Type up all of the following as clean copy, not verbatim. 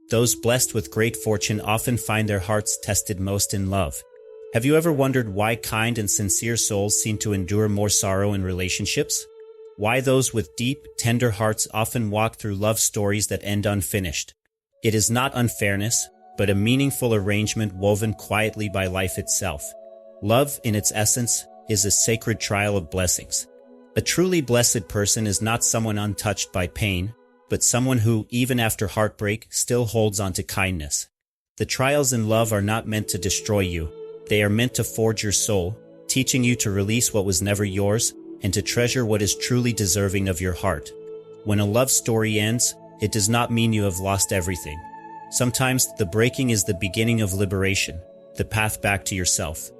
Those blessed with great fortune often find their hearts tested most in love. Have you ever wondered why kind and sincere souls seem to endure more sorrow in relationships? Why those with deep, tender hearts often walk through love stories that end unfinished? It is not unfairness, but a meaningful arrangement woven quietly by life itself. Love, in its essence, is a sacred trial of blessings. A truly blessed person is not someone untouched by pain, but someone who, even after heartbreak, still holds on to kindness. The trials in love are not meant to destroy you. They are meant to forge your soul, teaching you to release what was never yours and to treasure what is truly deserving of your heart. When a love story ends, it does not mean you have lost everything. Sometimes the breaking is the beginning of liberation, the path back to yourself.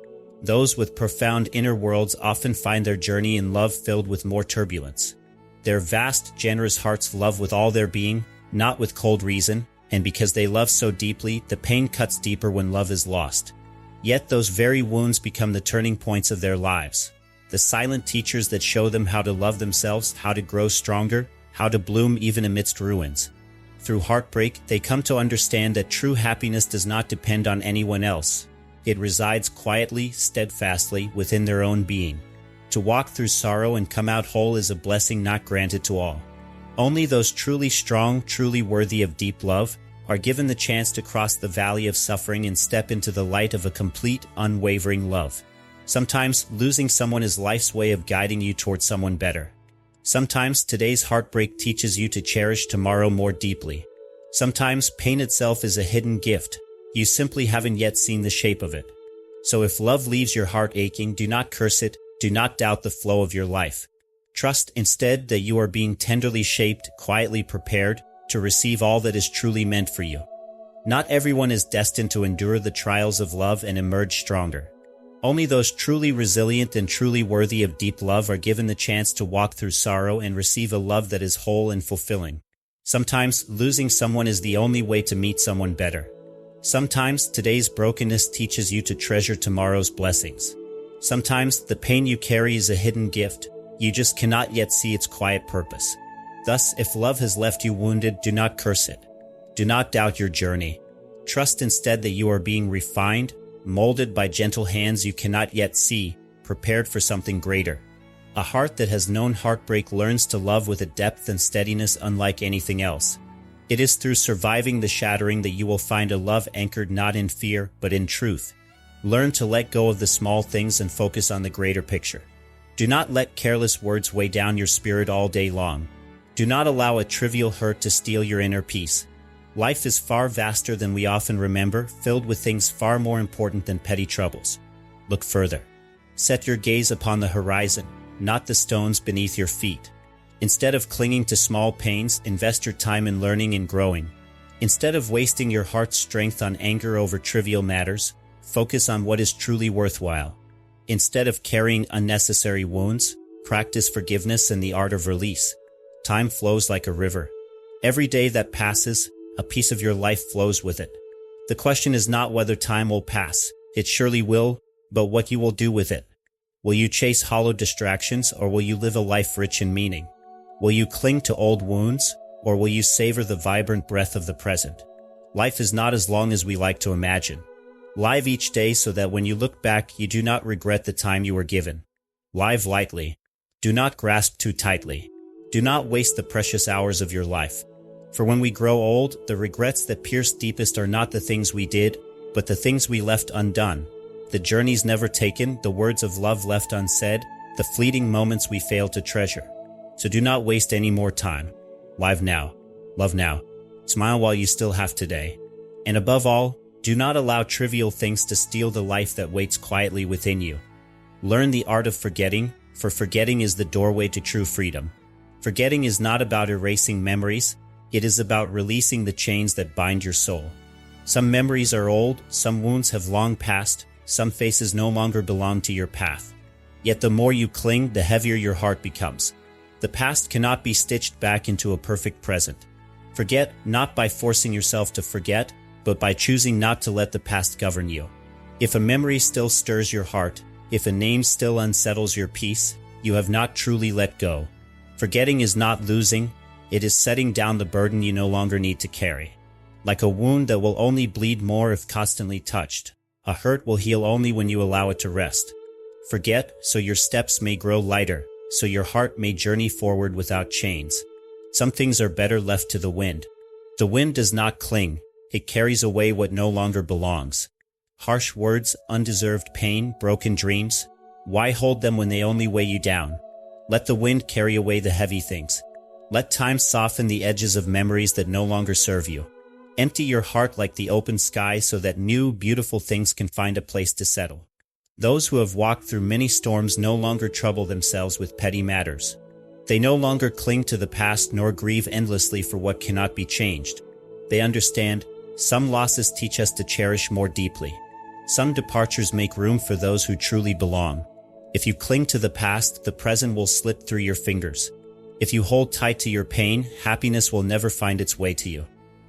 Those with profound inner worlds often find their journey in love filled with more turbulence. Their vast, generous hearts love with all their being, not with cold reason, and because they love so deeply, the pain cuts deeper when love is lost. Yet those very wounds become the turning points of their lives, the silent teachers that show them how to love themselves, how to grow stronger, how to bloom even amidst ruins. Through heartbreak, they come to understand that true happiness does not depend on anyone else. It resides quietly, steadfastly within their own being. To walk through sorrow and come out whole is a blessing not granted to all. Only those truly strong, truly worthy of deep love, are given the chance to cross the valley of suffering and step into the light of a complete, unwavering love. Sometimes losing someone is life's way of guiding you toward someone better. Sometimes today's heartbreak teaches you to cherish tomorrow more deeply. Sometimes pain itself is a hidden gift. You simply haven't yet seen the shape of it. So if love leaves your heart aching, do not curse it, do not doubt the flow of your life. Trust instead that you are being tenderly shaped, quietly prepared, to receive all that is truly meant for you. Not everyone is destined to endure the trials of love and emerge stronger. Only those truly resilient and truly worthy of deep love are given the chance to walk through sorrow and receive a love that is whole and fulfilling. Sometimes losing someone is the only way to meet someone better. Sometimes today's brokenness teaches you to treasure tomorrow's blessings. Sometimes the pain you carry is a hidden gift. You just cannot yet see its quiet purpose. Thus, if love has left you wounded, do not curse it. Do not doubt your journey. Trust instead that you are being refined, molded by gentle hands you cannot yet see, prepared for something greater. A heart that has known heartbreak learns to love with a depth and steadiness unlike anything else. It is through surviving the shattering that you will find a love anchored not in fear, but in truth. Learn to let go of the small things and focus on the greater picture. Do not let careless words weigh down your spirit all day long. Do not allow a trivial hurt to steal your inner peace. Life is far vaster than we often remember, filled with things far more important than petty troubles. Look further. Set your gaze upon the horizon, not the stones beneath your feet. Instead of clinging to small pains, invest your time in learning and growing. Instead of wasting your heart's strength on anger over trivial matters, focus on what is truly worthwhile. Instead of carrying unnecessary wounds, practice forgiveness and the art of release. Time flows like a river. Every day that passes, a piece of your life flows with it. The question is not whether time will pass. It surely will, but what you will do with it. Will you chase hollow distractions, or will you live a life rich in meaning? Will you cling to old wounds, or will you savor the vibrant breath of the present? Life is not as long as we like to imagine. Live each day so that when you look back, you do not regret the time you were given. Live lightly. Do not grasp too tightly. Do not waste the precious hours of your life. For when we grow old, the regrets that pierce deepest are not the things we did, but the things we left undone. The journeys never taken, the words of love left unsaid, the fleeting moments we failed to treasure. So do not waste any more time. Live now. Love now. Smile while you still have today. And above all, do not allow trivial things to steal the life that waits quietly within you. Learn the art of forgetting, for forgetting is the doorway to true freedom. Forgetting is not about erasing memories, it is about releasing the chains that bind your soul. Some memories are old, some wounds have long passed, some faces no longer belong to your path. Yet the more you cling, the heavier your heart becomes. The past cannot be stitched back into a perfect present. Forget not by forcing yourself to forget, but by choosing not to let the past govern you. If a memory still stirs your heart, if a name still unsettles your peace, you have not truly let go. Forgetting is not losing, it is setting down the burden you no longer need to carry. Like a wound that will only bleed more if constantly touched. A hurt will heal only when you allow it to rest. Forget, so your steps may grow lighter, so your heart may journey forward without chains. Some things are better left to the wind. The wind does not cling, it carries away what no longer belongs. Harsh words, undeserved pain, broken dreams. Why hold them when they only weigh you down? Let the wind carry away the heavy things. Let time soften the edges of memories that no longer serve you. Empty your heart like the open sky so that new, beautiful things can find a place to settle. Those who have walked through many storms no longer trouble themselves with petty matters. They no longer cling to the past nor grieve endlessly for what cannot be changed. They understand, some losses teach us to cherish more deeply. Some departures make room for those who truly belong. If you cling to the past, the present will slip through your fingers. If you hold tight to your pain, happiness will never find its way to you.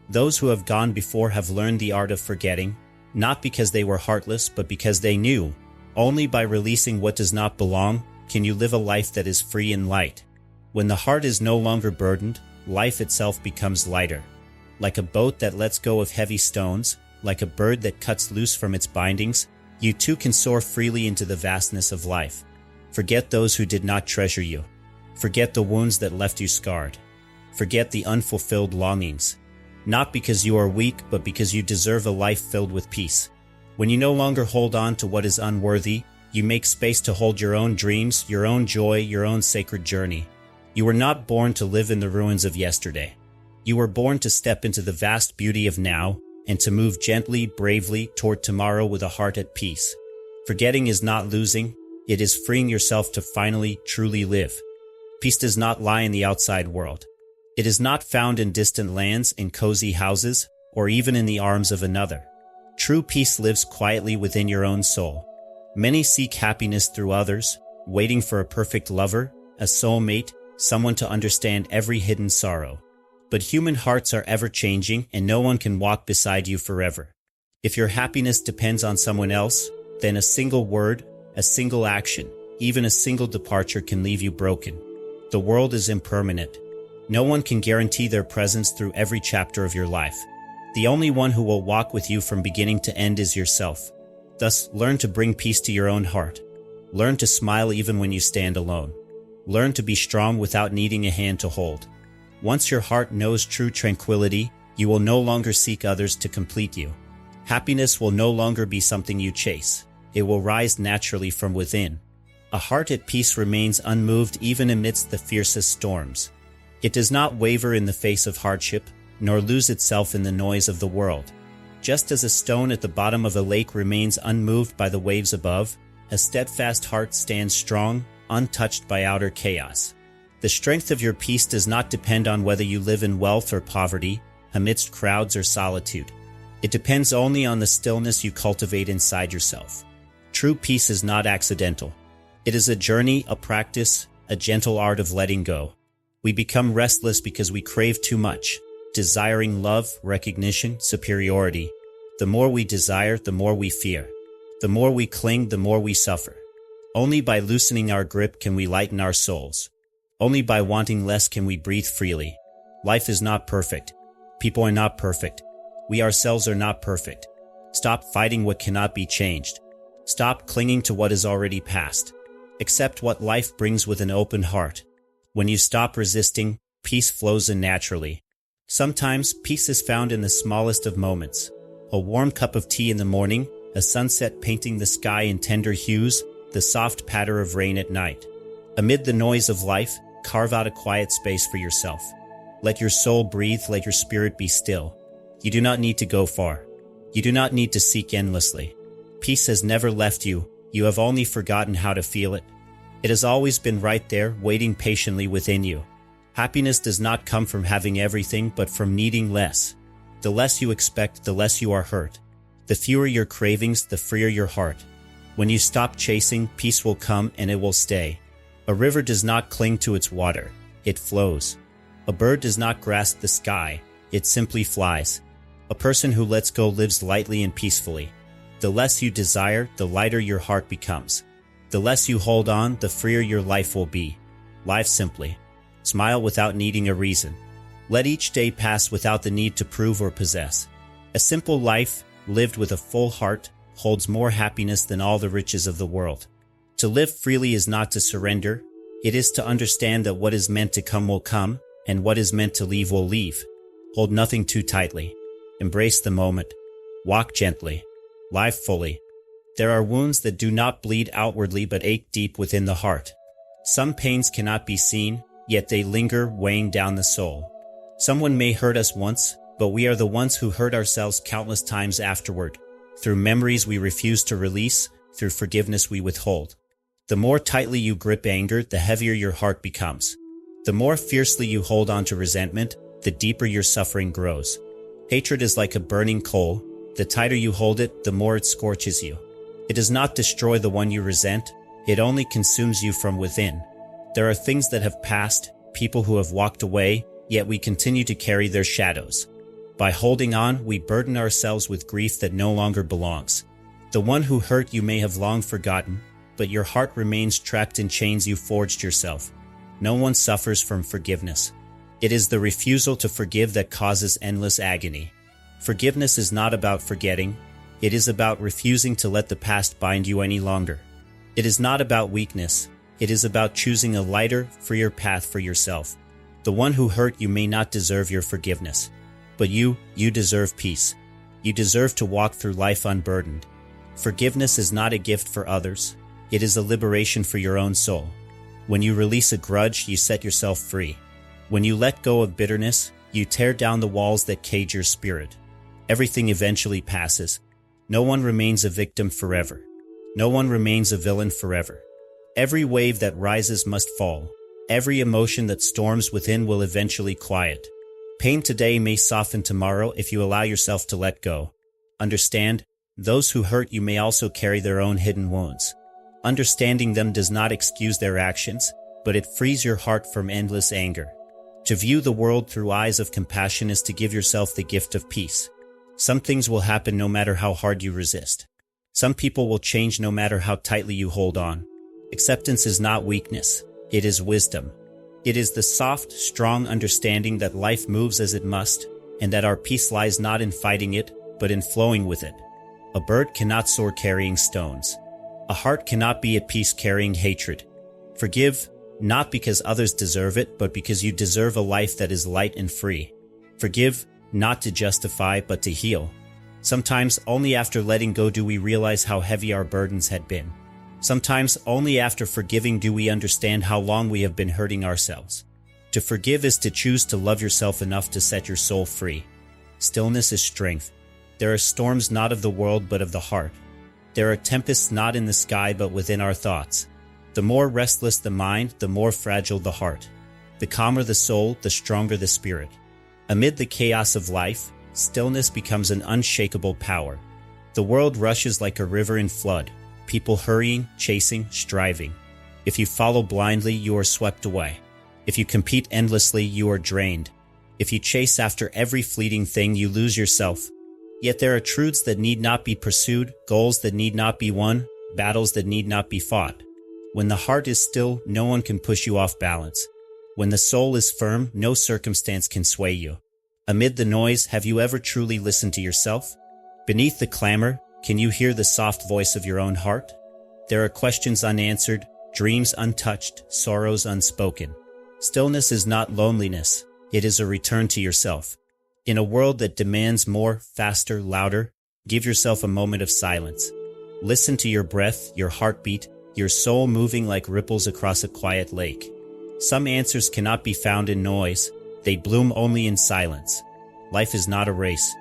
Those who have gone before have learned the art of forgetting, not because they were heartless, but because they knew. Only by releasing what does not belong can you live a life that is free and light. When the heart is no longer burdened, life itself becomes lighter. Like a boat that lets go of heavy stones, like a bird that cuts loose from its bindings, you too can soar freely into the vastness of life. Forget those who did not treasure you. Forget the wounds that left you scarred. Forget the unfulfilled longings. Not because you are weak, but because you deserve a life filled with peace. When you no longer hold on to what is unworthy, you make space to hold your own dreams, your own joy, your own sacred journey. You were not born to live in the ruins of yesterday. You were born to step into the vast beauty of now, and to move gently, bravely toward tomorrow with a heart at peace. Forgetting is not losing, it is freeing yourself to finally, truly live. Peace does not lie in the outside world. It is not found in distant lands, in cozy houses, or even in the arms of another. True peace lives quietly within your own soul. Many seek happiness through others, waiting for a perfect lover, a soulmate, someone to understand every hidden sorrow. But human hearts are ever-changing, and no one can walk beside you forever. If your happiness depends on someone else, then a single word, a single action, even a single departure can leave you broken. The world is impermanent. No one can guarantee their presence through every chapter of your life. The only one who will walk with you from beginning to end is yourself. Thus, learn to bring peace to your own heart. Learn to smile even when you stand alone. Learn to be strong without needing a hand to hold. Once your heart knows true tranquility, you will no longer seek others to complete you. Happiness will no longer be something you chase. It will rise naturally from within. A heart at peace remains unmoved even amidst the fiercest storms. It does not waver in the face of hardship, nor lose itself in the noise of the world. Just as a stone at the bottom of a lake remains unmoved by the waves above, a steadfast heart stands strong, untouched by outer chaos. The strength of your peace does not depend on whether you live in wealth or poverty, amidst crowds or solitude. It depends only on the stillness you cultivate inside yourself. True peace is not accidental. It is a journey, a practice, a gentle art of letting go. We become restless because we crave too much, desiring love, recognition, superiority. The more we desire, the more we fear. The more we cling, the more we suffer. Only by loosening our grip can we lighten our souls. Only by wanting less can we breathe freely. Life is not perfect. People are not perfect. We ourselves are not perfect. Stop fighting what cannot be changed. Stop clinging to what is already past. Accept what life brings with an open heart. When you stop resisting, peace flows in naturally. Sometimes peace is found in the smallest of moments. A warm cup of tea in the morning, a sunset painting the sky in tender hues, the soft patter of rain at night. Amid the noise of life, carve out a quiet space for yourself. Let your soul breathe, let your spirit be still. You do not need to go far. You do not need to seek endlessly. Peace has never left you, you have only forgotten how to feel it. It has always been right there, waiting patiently within you. Happiness does not come from having everything, but from needing less. The less you expect, the less you are hurt. The fewer your cravings, the freer your heart. When you stop chasing, peace will come and it will stay. A river does not cling to its water, it flows. A bird does not grasp the sky, it simply flies. A person who lets go lives lightly and peacefully. The less you desire, the lighter your heart becomes. The less you hold on, the freer your life will be. Live simply. Smile without needing a reason. Let each day pass without the need to prove or possess. A simple life, lived with a full heart, holds more happiness than all the riches of the world. To live freely is not to surrender. It is to understand that what is meant to come will come, and what is meant to leave will leave. Hold nothing too tightly. Embrace the moment. Walk gently. Live fully. There are wounds that do not bleed outwardly but ache deep within the heart. Some pains cannot be seen, yet they linger, weighing down the soul. Someone may hurt us once, but we are the ones who hurt ourselves countless times afterward, through memories we refuse to release, through forgiveness we withhold. The more tightly you grip anger, the heavier your heart becomes. The more fiercely you hold on to resentment, the deeper your suffering grows. Hatred is like a burning coal. The tighter you hold it, the more it scorches you. It does not destroy the one you resent. It only consumes you from within. There are things that have passed, people who have walked away, yet we continue to carry their shadows. By holding on, we burden ourselves with grief that no longer belongs. The one who hurt you may have long forgotten, but your heart remains trapped in chains you forged yourself. No one suffers from forgiveness. It is the refusal to forgive that causes endless agony. Forgiveness is not about forgetting. It is about refusing to let the past bind you any longer. It is not about weakness. It is about choosing a lighter, freer path for yourself. The one who hurt you may not deserve your forgiveness. But you deserve peace. You deserve to walk through life unburdened. Forgiveness is not a gift for others. It is a liberation for your own soul. When you release a grudge, you set yourself free. When you let go of bitterness, you tear down the walls that cage your spirit. Everything eventually passes. No one remains a victim forever. No one remains a villain forever. Every wave that rises must fall. Every emotion that storms within will eventually quiet. Pain today may soften tomorrow if you allow yourself to let go. Understand, those who hurt you may also carry their own hidden wounds. Understanding them does not excuse their actions, but it frees your heart from endless anger. To view the world through eyes of compassion is to give yourself the gift of peace. Some things will happen no matter how hard you resist. Some people will change no matter how tightly you hold on. Acceptance is not weakness. It is wisdom. It is the soft, strong understanding that life moves as it must, and that our peace lies not in fighting it, but in flowing with it. A bird cannot soar carrying stones. A heart cannot be at peace carrying hatred. Forgive, not because others deserve it, but because you deserve a life that is light and free. Forgive, not to justify, but to heal. Sometimes only after letting go do we realize how heavy our burdens had been. Sometimes only after forgiving do we understand how long we have been hurting ourselves. To forgive is to choose to love yourself enough to set your soul free. Stillness is strength. There are storms not of the world but of the heart. There are tempests not in the sky but within our thoughts. The more restless the mind, the more fragile the heart. The calmer the soul, the stronger the spirit. Amid the chaos of life, stillness becomes an unshakable power. The world rushes like a river in flood, people hurrying, chasing, striving. If you follow blindly, you are swept away. If you compete endlessly, you are drained. If you chase after every fleeting thing, you lose yourself. Yet there are truths that need not be pursued, goals that need not be won, battles that need not be fought. When the heart is still, no one can push you off balance. When the soul is firm, no circumstance can sway you. Amid the noise, have you ever truly listened to yourself? Beneath the clamor, can you hear the soft voice of your own heart? There are questions unanswered, dreams untouched, sorrows unspoken. Stillness is not loneliness. It is a return to yourself. In a world that demands more, faster, louder, give yourself a moment of silence. Listen to your breath, your heartbeat, your soul moving like ripples across a quiet lake. Some answers cannot be found in noise. They bloom only in silence. Life is not a race.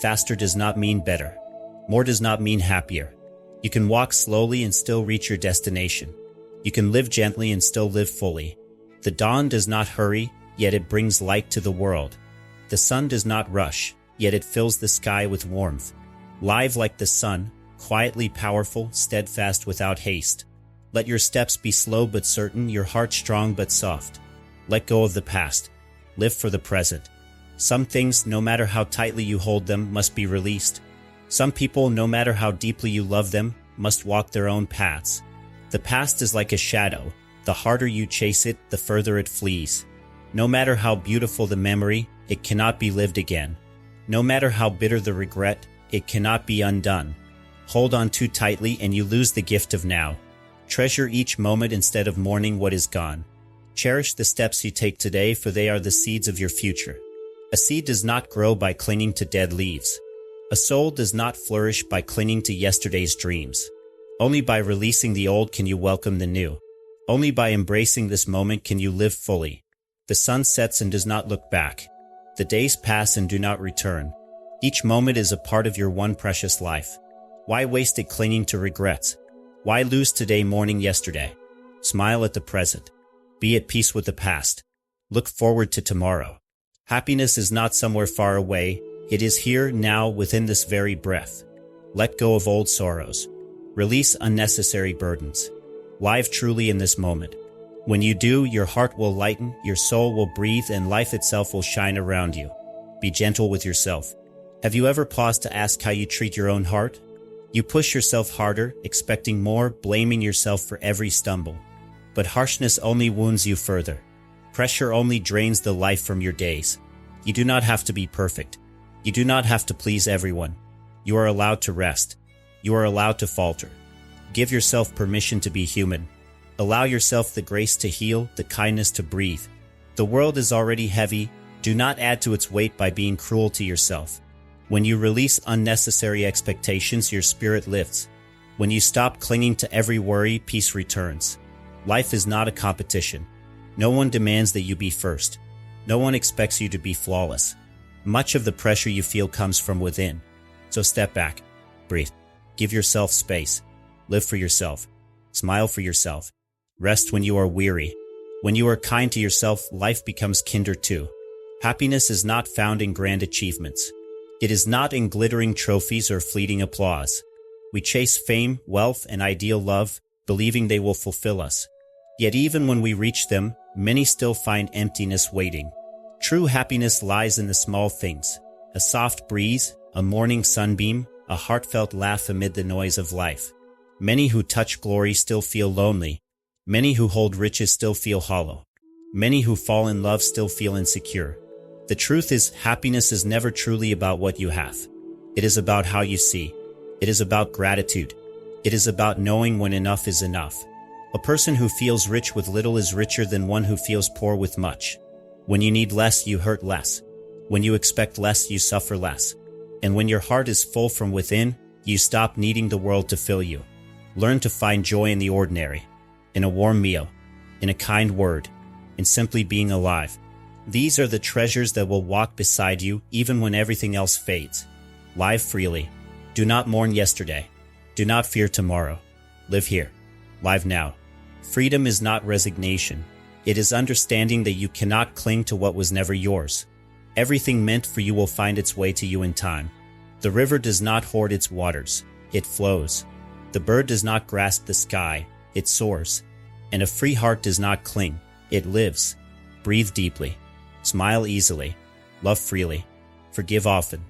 Faster does not mean better. More does not mean happier. You can walk slowly and still reach your destination. You can live gently and still live fully. The dawn does not hurry, yet it brings light to the world. The sun does not rush, yet it fills the sky with warmth. Live like the sun, quietly powerful, steadfast without haste. Let your steps be slow but certain, your heart strong but soft. Let go of the past. Live for the present. Some things, no matter how tightly you hold them, must be released. Some people, no matter how deeply you love them, must walk their own paths. The past is like a shadow. The harder you chase it, the further it flees. No matter how beautiful the memory, it cannot be lived again. No matter how bitter the regret, it cannot be undone. Hold on too tightly and you lose the gift of now. Treasure each moment instead of mourning what is gone. Cherish the steps you take today, for they are the seeds of your future. A seed does not grow by clinging to dead leaves. A soul does not flourish by clinging to yesterday's dreams. Only by releasing the old can you welcome the new. Only by embracing this moment can you live fully. The sun sets and does not look back. The days pass and do not return. Each moment is a part of your one precious life. Why waste it clinging to regrets? Why lose today mourning yesterday? Smile at the present. Be at peace with the past. Look forward to tomorrow. Happiness is not somewhere far away. It is here, now, within this very breath. Let go of old sorrows. Release unnecessary burdens. Live truly in this moment. When you do, your heart will lighten, your soul will breathe, and life itself will shine around you. Be gentle with yourself. Have you ever paused to ask how you treat your own heart? You push yourself harder, expecting more, blaming yourself for every stumble. But harshness only wounds you further. Pressure only drains the life from your days. You do not have to be perfect. You do not have to please everyone. You are allowed to rest. You are allowed to falter. Give yourself permission to be human. Allow yourself the grace to heal, the kindness to breathe. The world is already heavy. Do not add to its weight by being cruel to yourself. When you release unnecessary expectations, your spirit lifts. When you stop clinging to every worry, peace returns. Life is not a competition. No one demands that you be first. No one expects you to be flawless. Much of the pressure you feel comes from within. So step back. Breathe. Give yourself space. Live for yourself. Smile for yourself. Rest when you are weary. When you are kind to yourself, life becomes kinder too. Happiness is not found in grand achievements. It is not in glittering trophies or fleeting applause. We chase fame, wealth, and ideal love, believing they will fulfill us. Yet even when we reach them, many still find emptiness waiting. True happiness lies in the small things. A soft breeze, a morning sunbeam, a heartfelt laugh amid the noise of life. Many who touch glory still feel lonely. Many who hold riches still feel hollow. Many who fall in love still feel insecure. The truth is, happiness is never truly about what you have. It is about how you see. It is about gratitude. It is about knowing when enough is enough. A person who feels rich with little is richer than one who feels poor with much. When you need less, you hurt less. When you expect less, you suffer less. And when your heart is full from within, you stop needing the world to fill you. Learn to find joy in the ordinary, in a warm meal, in a kind word, in simply being alive. These are the treasures that will walk beside you even when everything else fades. Live freely. Do not mourn yesterday. Do not fear tomorrow. Live here. Live now. Freedom is not resignation. It is understanding that you cannot cling to what was never yours. Everything meant for you will find its way to you in time. The river does not hoard its waters. It flows. The bird does not grasp the sky. It soars. And a free heart does not cling. It lives. Breathe deeply. Smile easily. Love freely. Forgive often.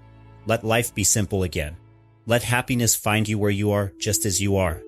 Let life be simple again. Let happiness find you where you are, just as you are.